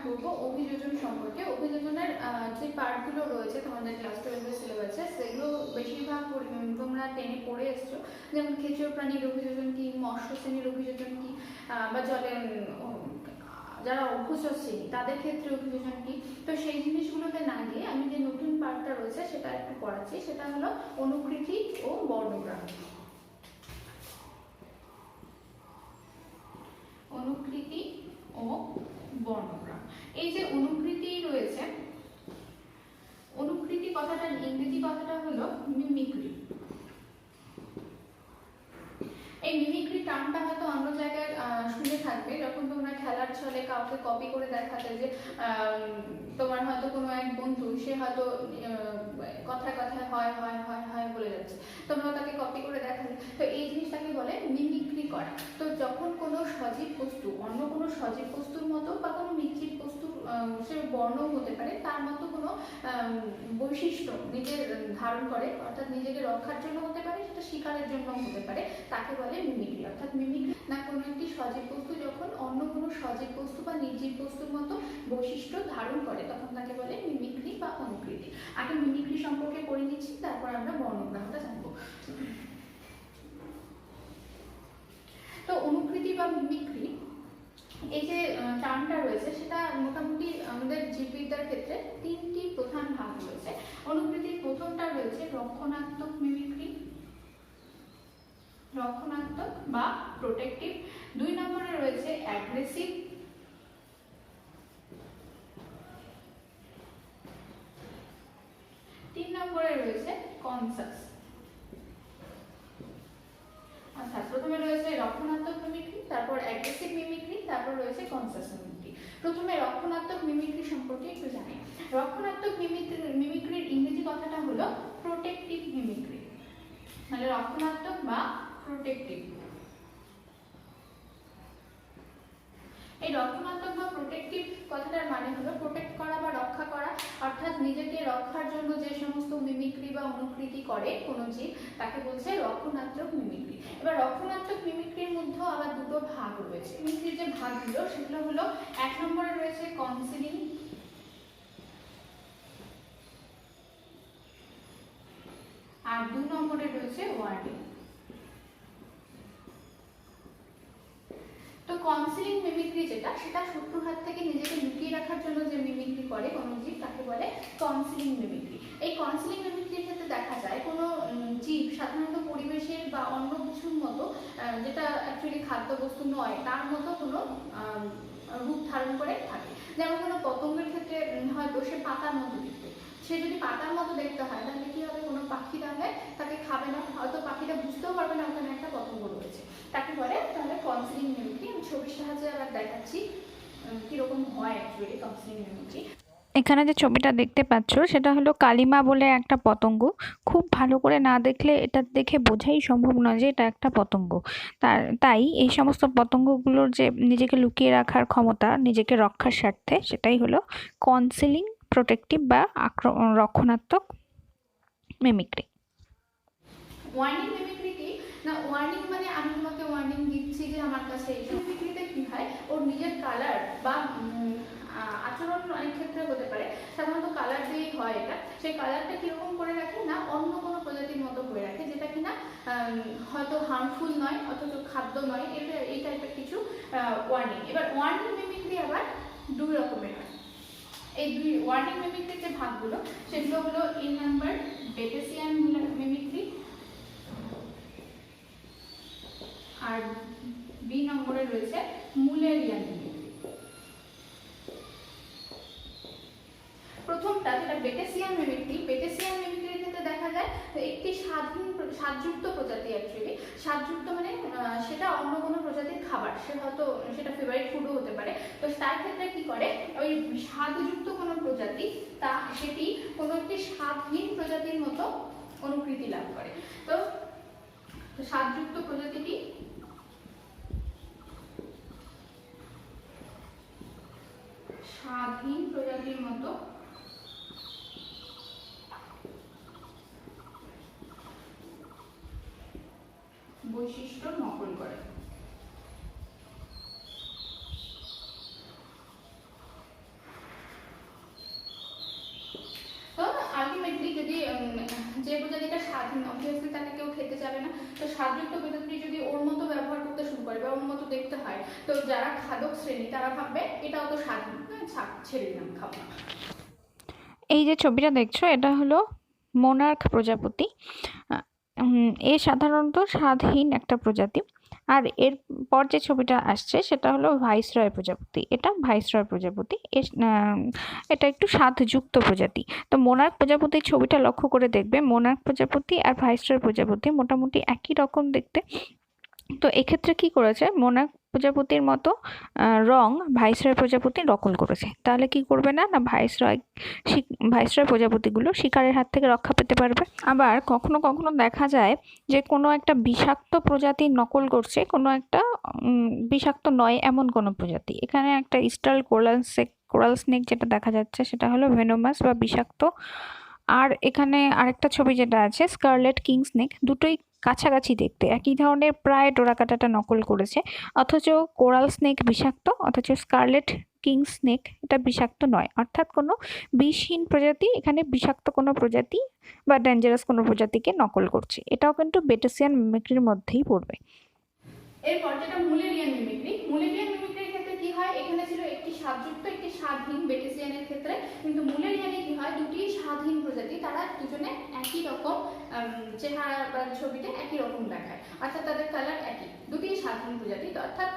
করব অভিযোজন সম্পর্কে। অভিযোজনের যে পার্টগুলো রয়েছে তোমাদের ক্লাস 12 সিলেবাসে, সেগুলো বেশিরভাগ তোমরা টেনে পড়ে এসছো, যেমন খেচর প্রাণীর অভিযোজন কি, মৎস্য শ্রেণীর অভিযোজন কি, বা জলে যারা অভ্যস্ত শ্রেণী তাদের ক্ষেত্রে অভিযোজন কি। তো সেই জিনিসগুলোতে না গিয়ে আমি যে নতুন পার্টটা রয়েছে সেটা একটু পড়াচ্ছি, সেটা হলো অনুকৃতি ও বর্ণগ্রাম। অনুকৃতি ও বর্ণগ্রাম। এই যে অনুকৃতি রয়েছে, অনুকৃতি কথাটার ইংরেজি কথাটা হলো মিমিক্রি। এই মিমিক্রি টার্মটা হয়তো অন্য জায়গায় শুনে থাকবে, যখন তোমরা খেলার ছলে কাউকে কপি করে দেখাতে, যে তোমার হয়তো কোনো এক বন্ধু, সে হয়তো কথায় কথায় হয় হয় হয় হয় বলে যাচ্ছে, তোমরা তাকে কপি করে দেখালে, তো এই জিনিসটাকে বলে মিমিক্রি করা। তো যখন কোনো সজীব বস্তু অন্য কোনো সজীব বস্তুর মতো বা কোনো নিশ্চিত বস্তু, সে বর্ণ হতে পারে, তার মতো কোনো বৈশিষ্ট্য নিজের ধারণ করে, অর্থাৎ নিজেকে রক্ষার জন্য হতে পারে, সেটা শিকারের জন্য হতে পারে, তাকে বলে মিমিক্রি। অর্থাৎ মিমিক্রি না কোনো একটি সজীব বস্তু যখন অন্য কোনো সজীব বস্তু বা নির্জীব বস্তুর মতো বৈশিষ্ট্য ধারণ করে, তখন তাকে বলে মিমিক্রি বা অনুকৃতি। আগে মিমিক্রি সম্পর্কে পড়ে নিচ্ছি, তারপর আমরা বর্ণগ্রামটা জানবো। তো অনুকৃতি বা মিমিক্রি, এই যে টার্মটা রয়েছে, সেটা মোটামুটি আমাদের জীববিদ্যার ক্ষেত্রে তিনটি প্রধান ভাগ রয়েছে। অনুকৃতির প্রথমটা রয়েছে রক্ষণাত্মক মিমিক্রি, রক্ষণাত্মক বা প্রোটেক্টিভ। 2 নম্বরে রয়েছে অ্যাগ্রেসিভ, 3 নম্বরে রয়েছে কনসাস। অর্থাৎ প্রথমে রয়েছে রক্ষণাত্মক মিমিক্রি, তারপর অ্যাগ্রেসিভ মিমিক্রি, তারপর রয়েছে কনসাস মিমিক্রি। প্রথমে রক্ষণাত্মক মিমিক্রি সম্পর্কে একটু জানি। রক্ষণাত্মক মিমিক্রির ইংরেজি কথাটা হলো প্রোটেক্টিভ মিমিক্রি, মানে রক্ষণাত্মক বা প্রোটেক্টিভ। এই রক্ষণাত্মক বা প্রোটেক্টিভ কথাটার মানে হলো প্রোটেক্ট করা বা রক্ষা করা, অর্থাৎ নিজেকে রক্ষার জন্য যে সমস্ত মিমিক্রি বা অনুকৃতি করে কোনো জীব, তাকে বলছে রক্ষণাত্মক মিমিক্রি। এবার রক্ষণাত্মক মিমিক্রির মধ্যেও আবার দুটো ভাগ রয়েছে। মিমিক্রির যে ভাগগুলো, সেগুলো হলো 1 নম্বরে রয়েছে কনসিলিং, আর 2 নম্বরে রয়েছে ওয়ার্ডিং। তো কনসিলিং মিমিক্রি যেটা, সেটা শত্রুর হাত থেকে নিজেকে লুকিয়ে রাখার জন্য যে মিমিক্রি করে কোনো জীব, তাকে বলে কনসিলিং মিমিক্রি। এই কনসিলিং মিমিক্রির ক্ষেত্রে দেখা যায় কোনো জীব সাধারণত পরিবেশের বা অন্য কিছুর মতো, যেটা অ্যাকচুয়ালি খাদ্যবস্তু নয়, তার মতো কোনো রূপ ধারণ করে থাকে। যেমন কোনো পতঙ্গের ক্ষেত্রে হয়তো সে পাতার মতো দেখতে, সে যদি পাতার মতো দেখতে হয়, তাহলে কি হবে, কোনো পাখি তাহলে তাকে খাবে না, হয়তো পাখিটা বুঝতেও পারবে না ওখানে একটা পতঙ্গ রয়েছে, তাকে বলে তাহলে কনসিলিং মিমিক্রি। আমি ছবির সাহায্যে আবার দেখাচ্ছি কিরকম হয় অ্যাকচুয়ালি কনসিলিং মিমিক্রি। এখানে যে ছবিটা দেখতে পাচ্ছ, সেটা হলো কালিমা বলে একটা পতঙ্গ। খুব ভালো করে না দেখলে এটা দেখে বোঝাই সম্ভব নয় যে এটা একটা পতঙ্গ। তাই এই সমস্ত পতঙ্গগুলোর যে নিজেকে লুকিয়ে রাখার ক্ষমতা, নিজেকে রক্ষার স্বার্থে, সেটাই হলো কনসিলিং, প্রোটেক্টিভ বা রক্ষণাত্মক মিমিক্রি। ওয়ার্নিং মিমিক্রি কি না, ওয়ার্নিং মানে আমি তোমাকে ওয়ার্নিং দিচ্ছি যে আমার কাছে এই মিমিক্রিতে কি হয়, ওর নিজের কালার বা আচরণ অনেক ক্ষেত্রে হতে পারে, সাধারণত কালার দিয়েই হয় এটা। সেই কালারটা কিরকম করে রাখে না, অন্য কোনো প্রজাতির মতো করে রাখে, যেটা কিনা হয়তো হার্মফুল নয়, অথচ খাদ্য নয়, এটা এই টাইপের কিছু ওয়ার্নিং। এবার ওয়ার্নিং মিমিক্রি আবার 2 রকমের হয়। এই 2 ওয়ার্নিং মিমিক্রির যে ভাগগুলো, সেগুলো হলো A নাম্বার বেটেসিয়ান মিমিক্রি, আর B নম্বরে রয়েছে মুলেরিয়ান মিমিক্রি। প্রথমটা যেটা বেটেসিয়ান মিমিক্রি, বেটেসিয়ান মিমিক্রির ক্ষেত্রে দেখা যায় একটি স্বাদযুক্ত প্রজাতি, অ্যাকচুয়ালি স্বাদযুক্ত মানে সেটা অন্য কোনো প্রজাতির খাবার, সে হয়তো সেটা ফেভারিট ফুডও হতে পারে। তো তার ক্ষেত্রে কি করে, ওই স্বাদযুক্ত কোনো প্রজাতি সেটি কোনো একটি স্বাদহীন প্রজাতির মতো অনুকৃতি লাভ করে। তো স্বাদযুক্ত প্রজাতিটি স্বাদহীন প্রজাতির মতো বৈশিষ্ট্য নকল করে। যে প্রজাতিটা স্বাধীন অবভিয়াসলি তাকে কেউ খেতে যাবে না। তো স্বাদযুক্ত প্রজাতি যদি ওর মতো ব্যবহার করতে শুরু করে বা ওর মতো দেখতে হয়, তো যারা খাদক শ্রেণী তারা ভাববে এটাও তো স্বাধীন, ছেড়ে দিলাম, খাবো না। এই যে ছবিটা দেখছো এটা হলো মোনার্ক প্রজাপতি। এ সাধারণত স্বাদহীন একটা প্রজাতি। আর এরপর যে ছবিটা আসছে সেটা হলো ভাইসরয় প্রজাপতি। এটা ভাইসরয় প্রজাপতি, এটা একটু স্বাদযুক্ত প্রজাতি। তো মোনার্ক প্রজাপতির ছবিটা লক্ষ্য করে দেখবে, মোনার্ক প্রজাপতি আর ভাইসরয় প্রজাপতি মোটামুটি একই রকম দেখতে। তো এক্ষেত্রে কি করেছে, মোনার্ক প্রজাপতির মতো রং ভাইসরয় প্রজাপতি নকল করেছে। তাহলে কি করবে না, ভাইসরয় প্রজাপতিগুলো শিকারের হাত থেকে রক্ষা পেতে পারবে। আবার কখনো কখনো দেখা যায় যে কোনো একটা বিষাক্ত প্রজাতি নকল করছে কোনো একটা বিষাক্ত নয় এমন কোনো প্রজাতি। এখানে একটা ইস্টার্ন কোরাল স্নেক যেটা দেখা যাচ্ছে সেটা হলো ভেনোমাস বা বিষাক্ত। আর এখানে আরেকটা ছবি যেটা আছে স্কারলেট কিং স্নেক, দুটোই কাছাকাছি দেখতে, একই ধরনের প্রায় ডোরাকাটাটা নকল করেছে। অথচ কোরাল স্নেক বিষাক্ত, অথচ স্কারলেট কিং স্নেক এটা বিষাক্ত নয়। অর্থাৎ কোনো বিষহীন প্রজাতি এখানে বিষাক্ত কোনো প্রজাতি বা ডেঞ্জারাস কোনো প্রজাতিকে নকল করছে। এটাও কিন্তু বেটেসিয়ান মিমিক্রির মধ্যেই পড়বে। এরপর যেটা মুলেরিয়ান মিমিক্রি, মুলেরিয়ান মিমিক্রির ক্ষেত্রে কি হয়, এখানে ছিল একটি স্বাদযুক্ত একটি স্বাদহীন বেটেসিয়ানের ক্ষেত্রে, কিন্তু মুলেরিয়ানে কি হয়, দুটি স্বাদহীন প্রজাতি তারা দুজনে একই রকম চেহারা বা ছবিতে একই রকম দেখায়, অর্থাৎ তাদের কালার একই, দুটি স্বাধীন প্রজাতি। অর্থাৎ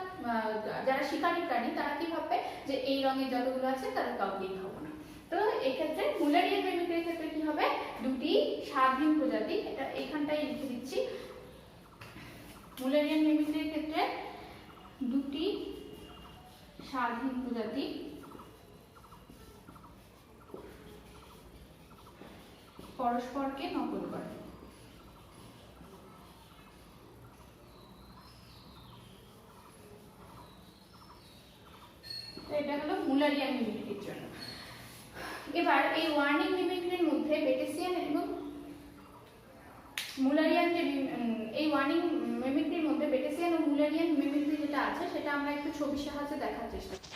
যারা শিকারী প্রাণী তারা কি ভাববে যে এই রঙের যতগুলো আছে তারা কাউকেই খাবো না। তো এক্ষেত্রে মুলেরিয়ান মিমিক্রির ক্ষেত্রে কি হবে, দুটি স্বাধীন প্রজাতি, এটা এখানটাই লিখে দিচ্ছি, মুলেরিয়ান মিমিক্রির ক্ষেত্রে দুটি স্বাধীন প্রজাতি পরস্পরকে নকল করে। এটা হলো মুলেরিয়ান মিমিক্রির জন্য। এবার এই ওয়ার্নিং মিমিক্রির মধ্যে বেটেসিয়ান এবং মুলেরিয়ান যে এই ওয়ার্নিং মিমিক্রির মধ্যে বেটেসিয়ান ও মুলেরিয়ান মিমিক্রি যেটা আছে সেটা আমরা একটু ছবির সাহায্যে দেখার চেষ্টা করি।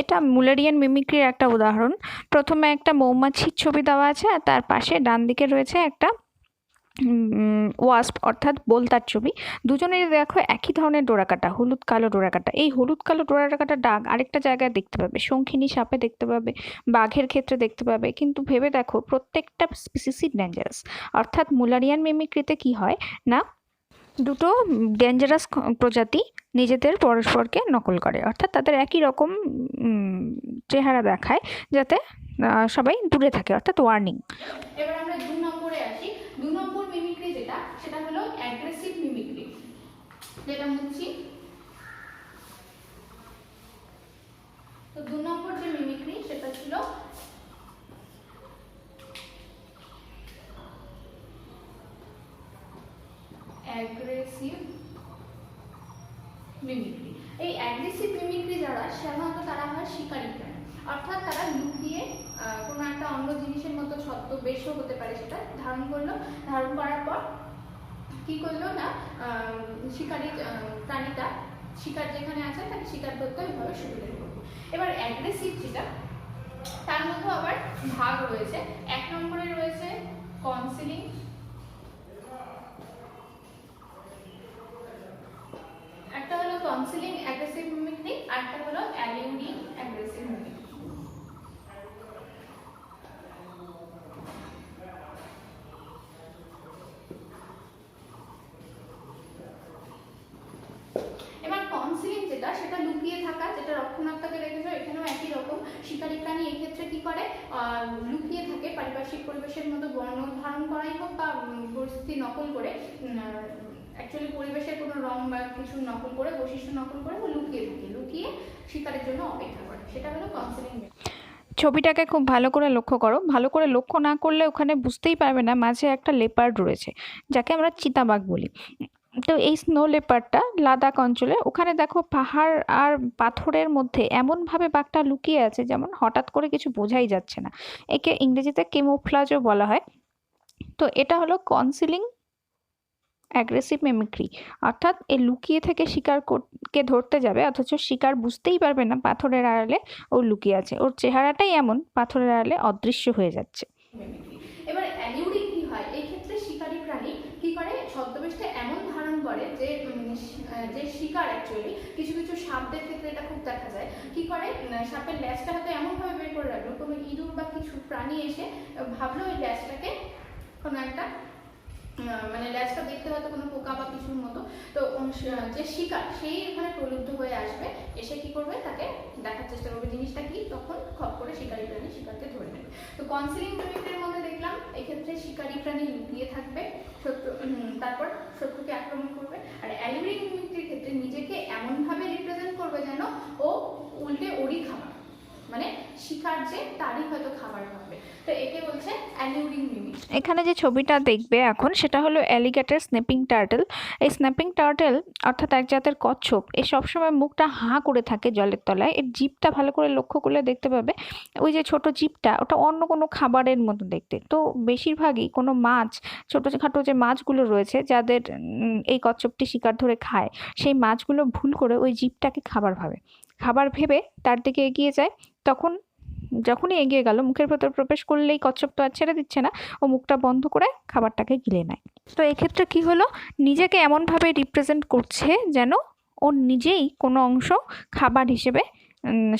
এটা মুলেরিয়ান মিমিক্রির একটা উদাহরণ। প্রথমে একটা মৌমাছির ছবি দেওয়া আছে আর তার পাশে ডান দিকে রয়েছে একটা ওয়াস্প অর্থাৎ বোলতার ছবি। দুজনেই দেখো একই ধরনের ডোরাকাটা, হলুদ কালো ডোরাকাটা। এই হলুদ কালো ডোরাকাটা দাগ আরেকটা জায়গায় দেখতে পাবে, শঙ্খিনী সাপে দেখতে পাবে, বাঘের ক্ষেত্রে দেখতে পাবে। কিন্তু ভেবে দেখো প্রত্যেকটা স্পিসিসই ডেঞ্জারাস। অর্থাৎ মুলেরিয়ান মিমিক্রিতে কি হয় না, দুটো ডেঞ্জারাস প্রজাতি নিজেদের পরস্পরকে নকল করে, অর্থাৎ তাদের একই রকম চেহারা দেখায় যাতে সবাই দূরে থাকে, অর্থাৎ ওয়ার্নিং। এবার আমরা 2 নম্বরে আসি। 2 নম্বর মিমিক্রি যেটা সেটা হলো অ্যাগ্রেসিভ মিমিক্রি, যেটা মুছি। তো 2 নম্বর যে মিমিক্রি সেটা ছিল অ্যাগ্রেসিভ মিমিক্রি। এই অ্যাগ্রেসিভ মিমিক্রি যারা সাধারণত তারা হয় শিকারী প্রাণী, অর্থাৎ তারা লুকিয়ে কোনো একটা অন্য জিনিসের মতো ছদ্মবেশও হতে পারে, সেটা ধারণ করলো, ধারণ করার পর কি করলো না, শিকারী প্রাণীটা শিকার যেখানে আছে তাকে শিকার করতে ওইভাবে সুবিধা করবো। এবার অ্যাগ্রেসিভ যেটা তার মধ্যে আবার ভাগ রয়েছে। 1 নম্বরে রয়েছে কনসিলিং, একটা হলো কনসিলিং অ্যাগ্রেসিভ মিমিক্রি, আরেকটা হলো অ্যালিউডিং অ্যাগ্রেসিভ মিমিক্রি। এবার কনসিলিং যেটা সেটা লুকিয়ে থাকা, যেটা রক্ষণাত্মকে দেখেছো এখানেও একই রকম। শিকারী প্রাণী এক্ষেত্রে কি করে, লুকিয়ে থাকে, পারিপার্শ্বিক পরিবেশের মতো বর্ণ ধারণ করাই হোক বা পরিস্থিতি নকল করে, অ্যাকচুয়ালি পরিবেশের কোনো রং বা কিছু নকল করে, বৈশিষ্ট্য নকল করে লুকিয়ে থাকে, লুকিয়ে শিকারের জন্য অপেক্ষা করে, সেটা হলো কনসিলিং। ছবিটাকে খুব ভালো করে লক্ষ্য করো, ভালো করে লক্ষ্য না করলে ওখানে বুঝতেই পারবে না মাঝে একটা লেপার্ড রয়েছে যাকে আমরা চিতাবাঘ বলি। তো এই স্নো লেপার্ডটা লাদাখ অঞ্চলে, ওখানে দেখো পাহাড় আর পাথরের মধ্যে এমনভাবে বাঘটা লুকিয়ে আছে যেমন হঠাৎ করে কিছু বোঝাই যাচ্ছে না। একে ইংরেজিতে কেমোফ্লাজও বলা হয়। তো এটা হলো কনসিলিং অ্যাগ্রেসিভ মিমিক্রি, অর্থাৎ এ লুকিয়ে থেকে শিকারকে ধরতে যাবে অথচ শিকার বুঝতেই পারবে না পাথরের আড়ালে ও লুকিয়ে আছে, ওর চেহারাটাই এমন পাথরের আড়ালে অদৃশ্য হয়ে যাচ্ছে। এবার অ্যালিউডিং কি হয়, এই করে যে যে শিকার অ্যাকচুয়ালি কিছু কিছু সাপদের ক্ষেত্রে এটা খুব দেখা যায়, কি করে সাপের ল্যাজটা হয়তো এমনভাবে বের করে রাখলো, কোনো ইঁদুর বা কিছু প্রাণী এসে ভাবলো ওই ল্যাজটাকে কোনো একটা মানে ল্যাজটা দেখতে হয়তো কোনো পোকা বা কিছুর মতো, তো যে শিকার সেই ওখানে প্রলুব্ধ হয়ে আসবে, এসে কি করবে তাকে দেখার চেষ্টা করবে জিনিসটা কি, তখন খপ করে শিকারী প্রাণী শিকারকে ধরে নেবে। তো কনসিলিং মিমিক্রির মধ্যে দেখলাম এক্ষেত্রে শিকারী প্রাণী লুকিয়ে থাকবে, শত্রু তারপর শত্রুকে আক্রমণ করবে। আর অ্যালিউরিং মিমিক্রির ক্ষেত্রে নিজেকে এমনভাবে রিপ্রেজেন্ট করবে যেন ও উল্টে ওরই খাবার, মানে শিকার যে তারই হয়তো খাবার খাবে, তো একে বলছে অ্যালিউরিং মিমিক। এখানে যে ছবিটা দেখবে এখন সেটা হলো অ্যালিগেটর স্নেপিং টার্টল। এই স্নেপিং টার্টল অর্থাৎ এক জাতের কচ্ছপ, এ সবসময় মুখটা হাঁ করে থাকে জলের তলায়। এর জিভটা ভালো করে লক্ষ্য করলে দেখতে পাবে ওই যে ছোট জিভটা, ওটা অন্য কোনো খাবারের মতো দেখতে। তো বেশিরভাগই কোনো মাছ, ছোটোখাটো যে মাছগুলো রয়েছে যাদের এই কচ্ছপটি শিকার ধরে খায়, সেই মাছগুলো ভুল করে ওই জিভটাকে খাবার ভেবে তার দিকে এগিয়ে যায়। তখন যখনই এগিয়ে গেল, মুখের ভেতর প্রবেশ করলেই কচ্ছপ তো আর ছেড়ে দিচ্ছে না, ও মুখটা বন্ধ করে খাবারটাকে গিলে নেয়। তো এক্ষেত্রে কি হলো, নিজেকে এমনভাবে রিপ্রেজেন্ট করছে যেন ও নিজেই কোনো অংশ খাবার হিসেবে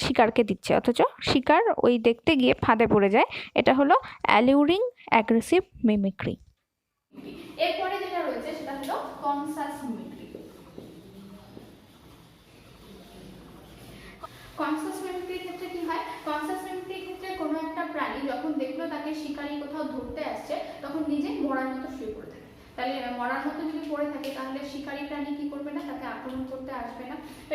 শিকারকে দিচ্ছে, অথচ শিকার ওই দেখতে গিয়ে ফাঁদে পড়ে যায়। এটা হলো অ্যালিউরিং অ্যাগ্রেসিভ মিমিক্রি। এরপরে যেটা রয়েছে সেটা হলো কনসাস মিমিক্রি। কনসাস মিমিক্রির ক্ষেত্রে কি হয়, কনসাস মিমিক্রির ক্ষেত্রে কোনো একটা প্রাণী যখন দেখলো তাকে শিকারী কোথাও ধরতে আসছে, তখন নিজে মরার মতো শুয়ে পড়ে থাকে। তাহলে মরার মতো যদি পড়ে থাকে তাহলে শিকারী প্রাণী কি করবে না, তাকে আক্রমণ করতে আসবে না। তো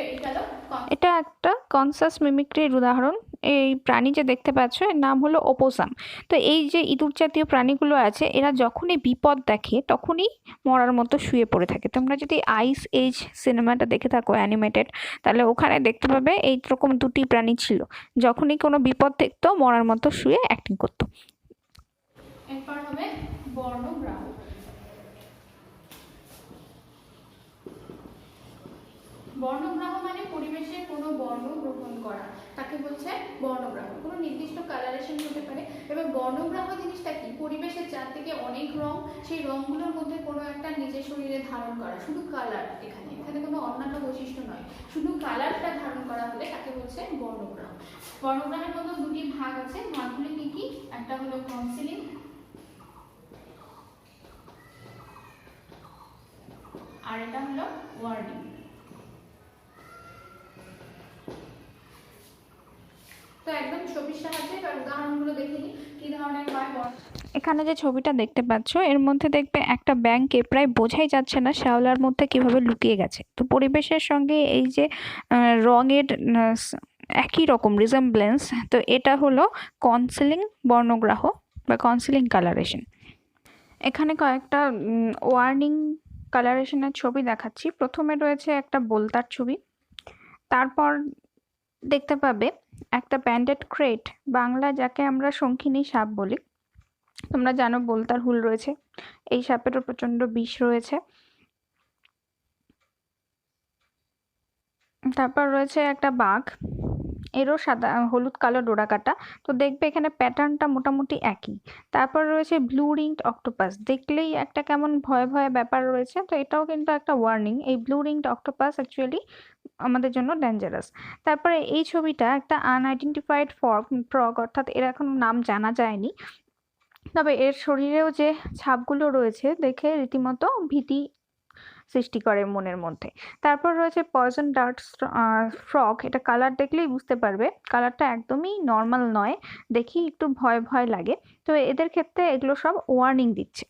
এটা একটা কনসাস মিমিক্রির উদাহরণ। এই প্রাণী যে দেখতে পাচ্ছ এর নাম হলো ওপোসাম। তো এই যে ইঁদুর জাতীয় প্রাণীগুলো আছে, এরা যখনই বিপদ দেখে তখনই মরার মতো শুয়ে পড়ে থাকে। তোমরা যদি আইস এজ সিনেমাটা দেখে থাকো অ্যানিমেটেড, তাহলে ওখানে দেখতে পাবে এইরকম দুটি প্রাণী ছিল, যখনই কোনো বিপদ দেখতো মরার মতো শুয়ে অ্যাক্টিং করতো। এরপর হবে বর্ণগ্রাহ। বর্ণগ্রাহ মানে পরিবেশে কোনো বর্ণ গ্রহণ করা, তাকে বলছে বর্ণগ্রাহ। কোনো নির্দিষ্ট কালারেশন হতে পারে। এবার বর্ণগ্রাহ জিনিসটা কি, পরিবেশের চারদিকে অনেক রং, সেই রংগুলোর মধ্যে কোনো একটা নিজের শরীরে ধারণ করা, শুধু কালার, এখানে কোনো অন্যান্য বৈশিষ্ট্য নয়, শুধু কালারটা ধারণ করা হলে তাকে বলছে বর্ণগ্রাহ। বর্ণগ্রাহের মধ্যে দুটি ভাগ আছে, ভাগগুলি কি কি, একটা হলো কনসিলিং আর এটা হলো ওয়ার্ডিং। তো একদম ছবির সাহায্যে বা উদাহরণগুলো দেখে নিই কি ধরনের হয়। এখানে যে ছবিটা দেখতে পাচ্ছ এর মধ্যে দেখবে একটা ব্যাংকে প্রায় বোঝাই যাচ্ছে না শ্যাওলার মধ্যে কিভাবে লুকিয়ে গেছে। তো পরিবেশের সঙ্গে এই যে রঙের একই রকম রিজেম্বলেন্স, তো এটা হলো কনসিলিং বর্ণগ্রাহ বা কনসিলিং কালারেশন। এখানে কয়েকটা ওয়ার্নিং কালারেশনের ছবি দেখাচ্ছি। প্রথমে রয়েছে একটা বোলতার ছবি, তারপর দেখতে পাবে একটা ব্যান্ডেড ক্রেট, বাংলা যাকে আমরা শঙ্খিনী সাপ বলি। তোমরা জানো বোলতার হুল রয়েছে, এই সাপেরও প্রচন্ড বিষ রয়েছে। তারপর রয়েছে একটা বাঘ, এরও সাদা হলুদ কালো ডোরা কাটা। তো দেখবে এখানে প্যাটার্নটা মোটামুটি একই। তারপর রয়েছে ব্লু রিংড অক্টোপাস, দেখলেই একটা কেমন ভয় ভয় ব্যাপার রয়েছে, তো এটাও কিন্তু একটা ওয়ার্নিং। এই ব্লু রিংড অক্টোপাস অ্যাকচুয়ালি আমাদের জন্য ডেঞ্জারাস। তারপরে এই ছবিটা একটা আনআইডেন্টিফাইড ফ্রগ, অর্থাৎ এর এখন নাম জানা যায়নি, তবে এর শরীরেও যে ছাপগুলো রয়েছে দেখে রীতিমতো ভীতি সৃষ্টি করে মনের মধ্যে। তারপর রয়েছে পয়জন ডার্ট ফ্রগ, এটা কালার দেখলেই বুঝতে পারবে কালারটা একদমই নর্মাল নয়, দেখি একটু ভয় ভয় লাগে। তো এদের ক্ষেত্রে এগুলো সব ওয়ার্নিং দিচ্ছে।